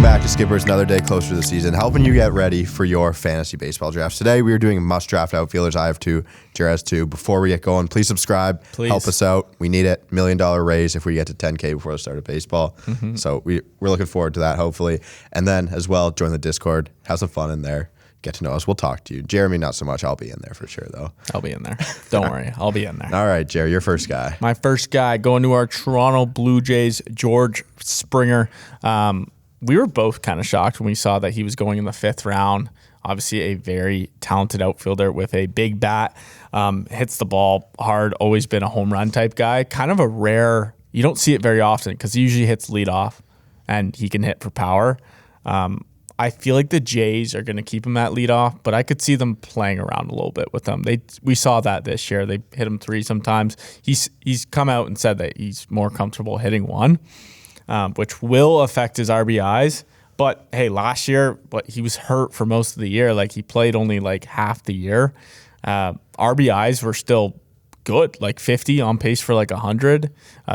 back to Skippers, another day closer to the season, helping you get ready for your fantasy baseball drafts. Today, we are doing must-draft outfielders. I have two, Jared has two. Before we get going, please subscribe. Please. Help us out. We need it. $1 million raise if we get to 10K before the start of baseball. So we're looking forward to that, hopefully. And then, as well, join the Discord. Have some fun in there. Get to know us. We'll talk to you. Jeremy, not so much. I'll be in there for sure, though. I'll be in there. Don't worry. I'll be in there. All right, Jerry, your first guy. My first guy, going to our Toronto Blue Jays, George Springer. We were both kind of shocked when we saw that he was going in the 5th round. Obviously, a very talented outfielder with a big bat. Hits the ball hard, always been a home run type guy. Kind of a rare, you don't see it very often because he usually hits leadoff and he can hit for power. I feel like the Jays are going to keep him at leadoff, but I could see them playing around a little bit with him. We saw that this year. They hit him 3 sometimes. He's come out and said that he's more comfortable hitting 1, which will affect his RBIs. But hey, last year, he was hurt for most of the year. Like he played only like half the year. RBIs were still good, like 50, on pace for like 100,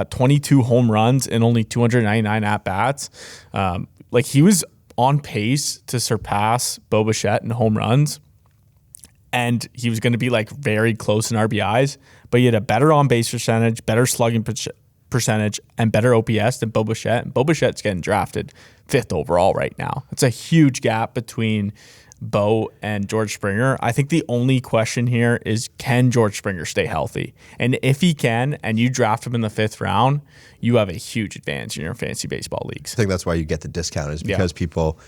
22 home runs and only 299 at bats. Like he was on pace to surpass Bo Bichette in home runs, and he was going to be like very close in RBIs, but he had a better on-base percentage, better slugging percentage, and better OPS than Bo Bichette. And Bo Bichette's getting drafted 5th overall right now. It's a huge gap between Bo and George Springer. I think the only question here is, can George Springer stay healthy? And if he can, and you draft him in the 5th round, you have a huge advantage in your fantasy baseball leagues. I think that's why you get the discount, is because people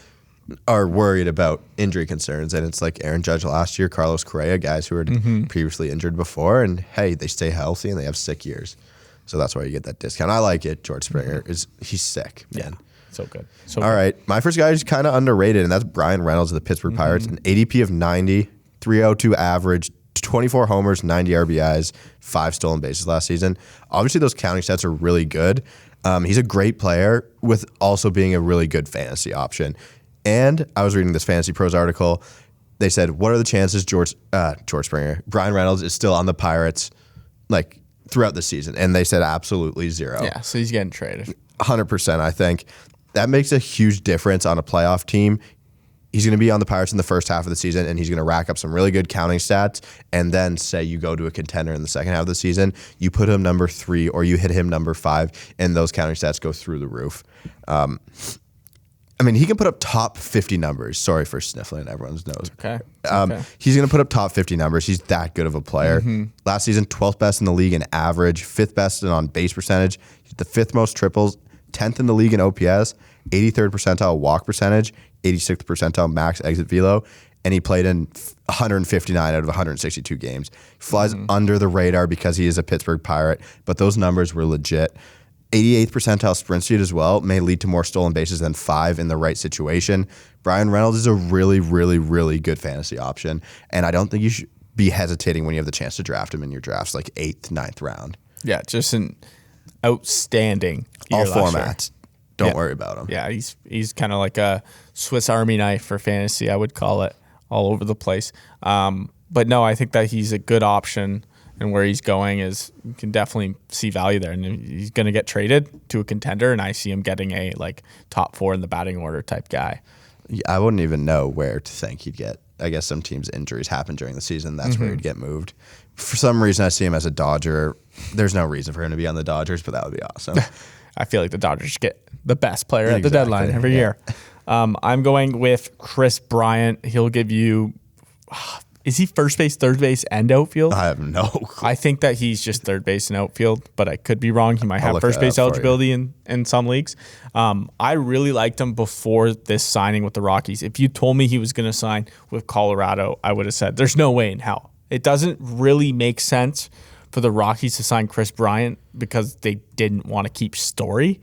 are worried about injury concerns. And it's like Aaron Judge last year, Carlos Correa, guys who were previously injured before, and hey, they stay healthy and they have sick years. So that's why you get that discount. I like it. George Springer, he's sick, man. So good. All right. My first guy is kind of underrated, and that's Brian Reynolds of the Pittsburgh Pirates. An ADP of 90, 302 average, 24 homers, 90 RBIs, 5 stolen bases last season. Obviously, those counting stats are really good. He's a great player with also being a really good fantasy option. And I was reading this Fantasy Pros article. They said, what are the chances George Springer, Brian Reynolds, is still on the Pirates like throughout the season? And they said absolutely 0. Yeah, so he's getting traded. 100%, I think. That makes a huge difference on a playoff team. He's going to be on the Pirates in the first half of the season, and he's going to rack up some really good counting stats. And then say you go to a contender in the second half of the season, you put him number 3 or you hit him number 5, and those counting stats go through the roof. I mean, he can put up top 50 numbers. Sorry for sniffling everyone's nose. Okay. He's going to put up top 50 numbers. He's that good of a player. Last season, 12th best in the league in average, 5th best in on-base percentage. He's the 5th most triples, 10th in the league in OPS, 83rd percentile walk percentage, 86th percentile max exit velo, and he played in 159 out of 162 games. He flies under the radar because he is a Pittsburgh Pirate, but those numbers were legit. 88th percentile sprint speed as well, may lead to more stolen bases than 5 in the right situation. Brian Reynolds is a really, really, really good fantasy option, and I don't think you should be hesitating when you have the chance to draft him in your drafts, like 8th, 9th round. Yeah, just an outstanding all year formats. Don't worry about him. Yeah, he's kind of like a Swiss Army knife for fantasy, I would call it, all over the place. But no, I think that he's a good option, and where he's going is you can definitely see value there. And he's going to get traded to a contender, and I see him getting a like top 4 in the batting order type guy. Yeah, I wouldn't even know where to think he'd get. I guess some teams' injuries happen during the season. That's where he'd get moved. For some reason, I see him as a Dodger. There's no reason for him to be on the Dodgers, but that would be awesome. I feel like the Dodgers get the best player at the deadline every year. I'm going with Chris Bryant. He'll give you, is he first base, third base, and outfield? I have no clue. I think that he's just third base and outfield, but I could be wrong. He might have first base eligibility in some leagues. I really liked him before this signing with the Rockies. If you told me he was going to sign with Colorado, I would have said there's no way in hell. It doesn't really make sense for the Rockies to sign Chris Bryant because they didn't want to keep Story.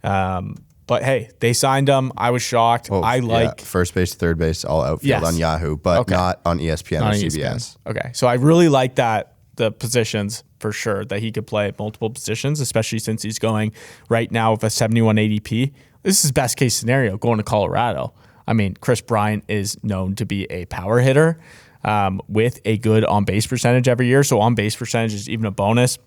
But hey, they signed him. I was shocked. First base, third base, all outfield on Yahoo, but not on ESPN or CBS. Okay, so I really like the positions for sure, that he could play multiple positions, especially since he's going right now with a 71 ADP. This is best case scenario going to Colorado. I mean, Chris Bryant is known to be a power hitter with a good on-base percentage every year. So on-base percentage is even a bonus.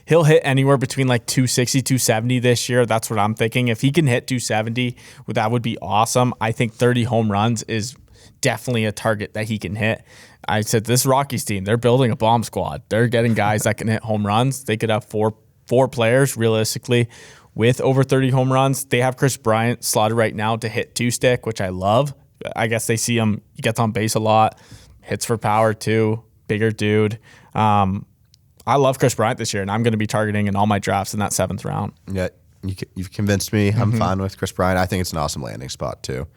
he'll hit anywhere between like 260, 270 this year. That's what I'm thinking. If he can hit 270, that would be awesome. I think 30 home runs is definitely a target that he can hit. I said this Rockies team, they're building a bomb squad. They're getting guys that can hit home runs. They could have four players realistically with over 30 home runs. They have Chris Bryant slotted right now to hit 2-stick, which I love. I guess they see him. He gets on base a lot, hits for power too, bigger dude. I love Chris Bryant this year, and I'm going to be targeting in all my drafts in that 7th round. Yeah, you've convinced me. I'm fine with Chris Bryant. I think it's an awesome landing spot too.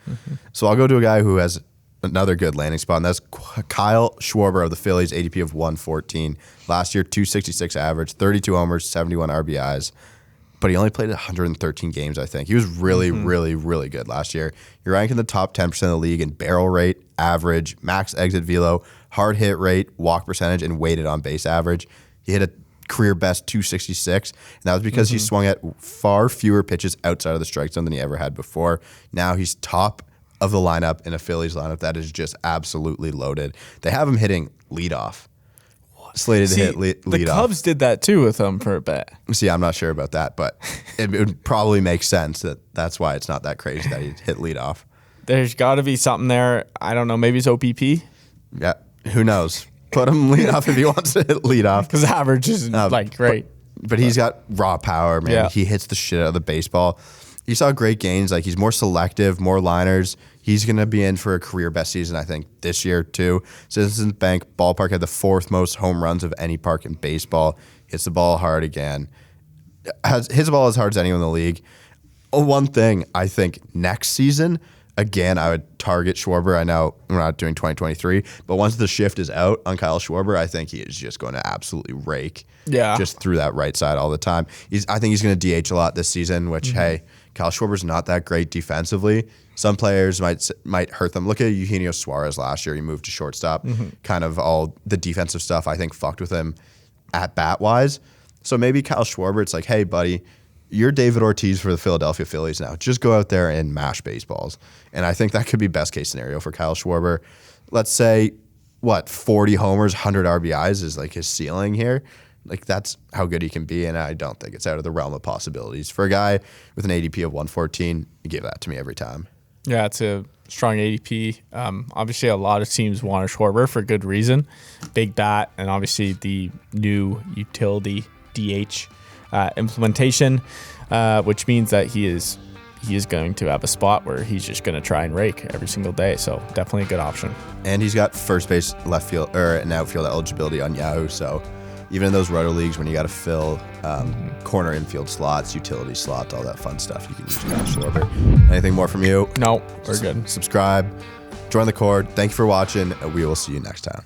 So I'll go to a guy who has another good landing spot, and that's Kyle Schwarber of the Phillies, ADP of 114. Last year, 266 average, 32 homers, 71 RBIs. But he only played 113 games, I think. He was really, really good last year. You're ranked in the top 10% of the league in barrel rate, average, max exit velo, hard hit rate, walk percentage, and weighted on base average. He hit a career best 266, and that was because he swung at far fewer pitches outside of the strike zone than he ever had before. Now he's top of the lineup in a Phillies lineup that is just absolutely loaded. They have him hitting leadoff. Slated to hit lead the Cubs off. did that too with him for a bit. See, I'm not sure about that, but it would probably make sense that's why it's not that crazy that he hit lead off. There's got to be something there. I don't know. Maybe it's OPP. Yeah, who knows? Put him lead off if he wants to hit lead off. Because average isn't great. But he's got raw power, man. Yeah. He hits the shit out of the baseball. You saw great gains. Like, he's more selective, more liners. He's going to be in for a career best season, I think, this year too. Citizens Bank Ballpark had the 4th most home runs of any park in baseball. Hits the ball hard again. Hits the ball as hard as anyone in the league. One thing, I think next season, again, I would target Schwarber. I know we're not doing 2023, but once the shift is out on Kyle Schwarber, I think he is just going to absolutely rake just through that right side all the time. I think he's going to DH a lot this season, which, hey, Kyle Schwarber's not that great defensively. Some players might hurt them. Look at Eugenio Suarez last year. He moved to shortstop. Kind of all the defensive stuff, I think, fucked with him at bat-wise. So maybe Kyle Schwarber, it's like, hey, buddy, you're David Ortiz for the Philadelphia Phillies now. Just go out there and mash baseballs. And I think that could be best-case scenario for Kyle Schwarber. Let's say, 40 homers, 100 RBIs is like his ceiling here. Like, that's how good he can be, and I don't think it's out of the realm of possibilities. For a guy with an ADP of 114, you give that to me every time. Yeah, it's a strong ADP. Obviously, a lot of teams want a Schwarber for good reason. Big bat, and obviously the new utility DH implementation, which means that he is going to have a spot where he's just going to try and rake every single day. So definitely a good option. And he's got first base, left field, or an outfield eligibility on Yahoo. So even in those roto leagues when you got to fill corner infield slots, utility slots, all that fun stuff, you can use Kyle Schwarber. Anything more from you? No, we're good. Subscribe, join the Cord. Thank you for watching. We will see you next time.